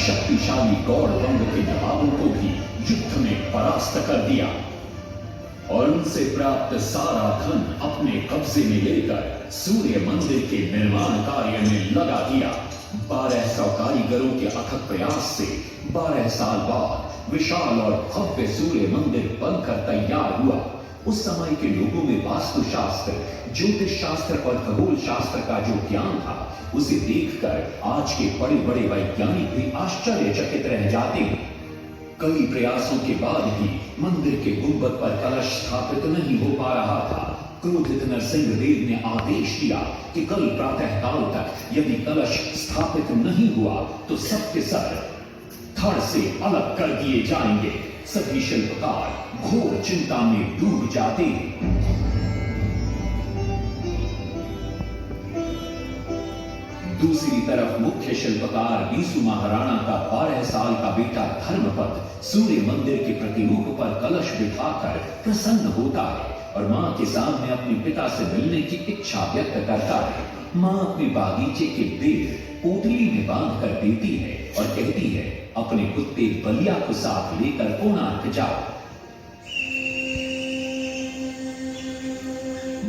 शक्तिशाली गौड़ वंग के नवाबों को भी युद्ध में परास्त कर दिया और उनसे प्राप्त सारा धन अपने कब्जे में लेकर सूर्य मंदिर के निर्माण कार्य में लगा दिया। 1200 कारीगरों के अथक प्रयास से 12 साल बाद विशाल और भव्य सूर्य मंदिर बनकर तैयार हुआ। उस समय के लोगों में वास्तु शास्त्र, ज्योतिष शास्त्र और खगोल शास्त्र का जो ज्ञान था, उसे देखकर आज के बड़े बड़े वैज्ञानिक भी आश्चर्यचकित रह जाते हैं। कई प्रयासों के बाद भी मंदिर के गुंबद पर कलश स्थापित नहीं हो पा रहा था। क्रोधित नरसिंह देव ने आदेश दिया कि कल प्रातः काल तक यदि कलश स्थापित नहीं हुआ तो सबके सब धड़ से अलग कर दिए जाएंगे। सभी शिल्पकार घोर चिंता में डूब जाते हैं। दूसरी तरफ मुख्य शिल्पकार बीसू महाराणा का 12 साल का बेटा धर्मपद सूर्य मंदिर के प्रतिरूप पर कलश बिठाकर प्रसन्न होता है और मां के सामने अपने पिता से मिलने की इच्छा व्यक्त करता है। माँ अपने बागीचे के पेड़ पोटली में बांध कर देती है और कहती है, अपने कुत्ते बलिया को साथ लेकर कोणार्क जाओ।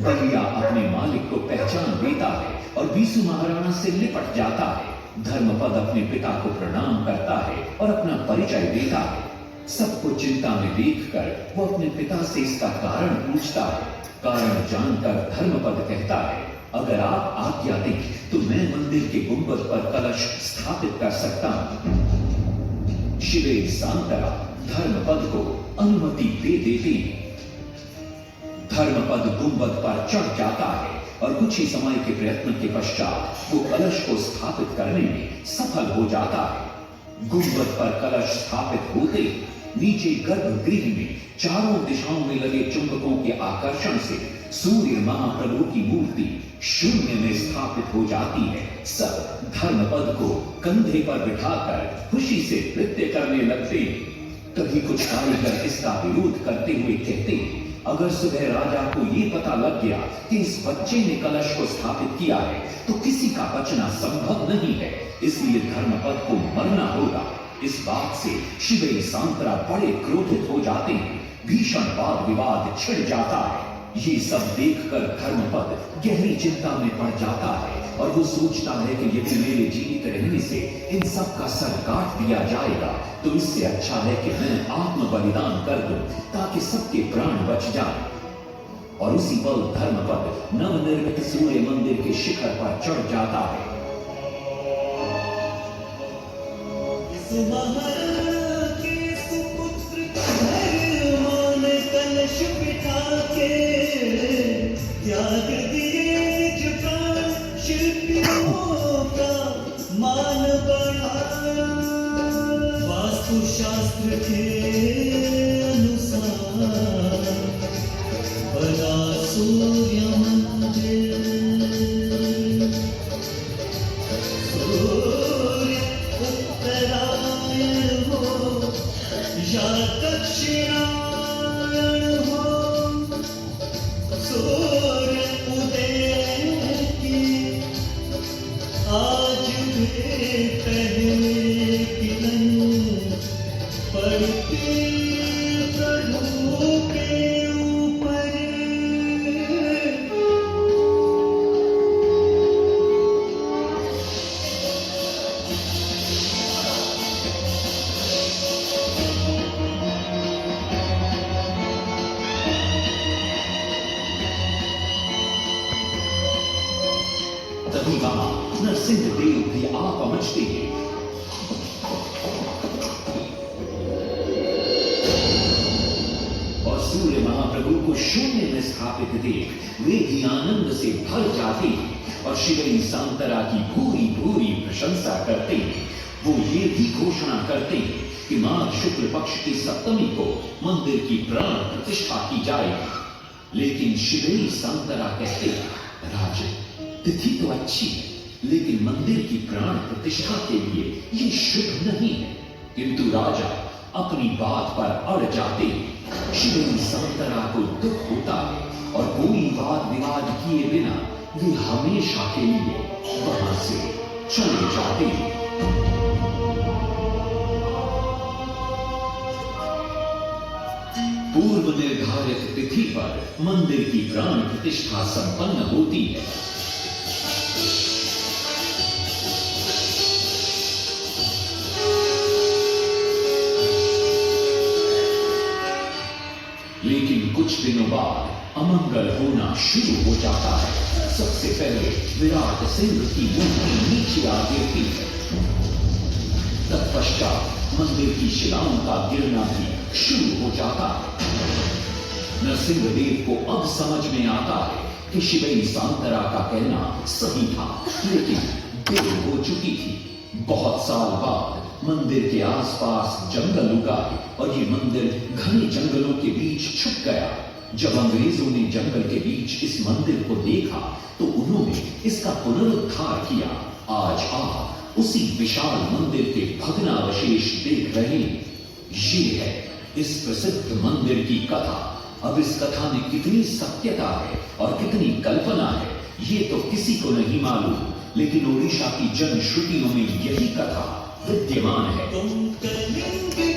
बलिया अपने मालिक को पहचान देता है और बीसू महाराणा से लिपट जाता है। धर्मपद अपने पिता को प्रणाम करता है और अपना परिचय देता है। सबको चिंता में देखकर वो अपने पिता से इसका कारण पूछता है। कारण जानकर धर्मपद कहता है, अगर आप आज्ञा दें तो मैं मंदिर के गुंबद पर कलश स्थापित कर सकता हूं। शिवेर सांतरा धर्मपद को अनुमति दे देती है। धर्मपद गुंबद पर चढ़ जाता है और कुछ ही समय के प्रयत्न के पश्चात वो कलश को स्थापित करने में सफल हो जाता है। गुंबद पर कलश स्थापित होते नीचे गर्भगृह में चारों दिशाओं में लगे चुंबकों के आकर्षण से सूर्य महाप्रभु की मूर्ति शून्य में स्थापित हो जाती है। सब धर्मपद को कंधे पर बिठाकर खुशी से नृत्य करने लगते। कभी कुछ कारीगर इसका विरोध करते हुए कहते, अगर सुबह राजा को ये पता लग गया कि इस बच्चे ने कलश को स्थापित किया है तो किसी का बचना संभव नहीं है, इसलिए धर्मपद को मरना होगा। इस बात से शिवेर सांतरा बड़े क्रोधित हो जाते हैं। भीषण वाद विवाद छिड़ जाता है। ये सब देखकर धर्मपद गहरी चिंता में पड़ जाता है और वो सोचता है कि यदि मेरे जीवित रहने से इन सब का सर काट दिया जाएगा तो इससे अच्छा है कि मैं आत्म बलिदान कर दूं ताकि सबके प्राण बच जाएं। और उसी पल धर्मपद नवनिर्मित सूर्य मंदिर के शिखर पर चढ़ जाता है। के सुपुत्र धर्मान कलश बिठा के त्याग दिए निज प्राण, शिल्पियों का मान बढ़ाया। वास्तु शास्त्र के अनुसार बना सूर्य मंदिर। सूर्य उत्तरायण हो या दक्षिणायण हो, सूर्य उदय की आज भी पहले किरण पड़ती प्रभु के ऊपर। तभी वहां नरसिंह देव भी आ पहुंचते हैं। और सूर्य महाप्रभु को शून्य में स्थापित देख वे भी आनंद से भर जाते हैं और शिवेर सांतरा की भूरी भूरी प्रशंसा करते हैं। वो ये भी घोषणा करते हैं कि माघ शुक्ल पक्ष की सप्तमी को मंदिर की प्राण प्रतिष्ठा की जाएगी। लेकिन शिवेर सांतरा कहते हैं, राजन तिथि तो अच्छी है लेकिन मंदिर की प्राण प्रतिष्ठा के लिए ये शुभ नहीं है। किंतु राजा अपनी बात पर अड़ जाते हैं। शिवेर सांतरा को दुख होता है और कोई वाद विवाद किए बिना वे हमेशा के लिए वहां से चले जाते हैं। पूर्व निर्धारित तिथि पर मंदिर की प्राण प्रतिष्ठा संपन्न होती है। लेकिन कुछ दिनों बाद अमंगल होना शुरू हो जाता है। सबसे पहले विराट सिंह की मूर्ति नीचे आ गिरती है। तत्पश्चात मंदिर की शिलाओं का गिरना भी शुरू हो जाता है। नरसिंह देव को अब समझ में आता है कि शिवेर सांतरा का कहना सही था, लेकिन देर हो चुकी थी। बहुत साल बाद मंदिर के आसपास जंगल उगा और ये मंदिर घने जंगलों के बीच छुप गया। जब अंग्रेजों ने जंगल के बीच इस मंदिर को देखा तो उन्होंने इसका पुनरुद्धार किया। आज आप उसी विशाल मंदिर के भग्नावशेष देख रहे हैं। ये है इस प्रसिद्ध मंदिर की कथा। अब इस कथा में कितनी सत्यता है और कितनी कल्पना है, ये तो किसी को नहीं मालूम, लेकिन ओडिशा की जनश्रुतियों में यही कथा विद्यमान है। तुम कलिंग की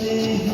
जो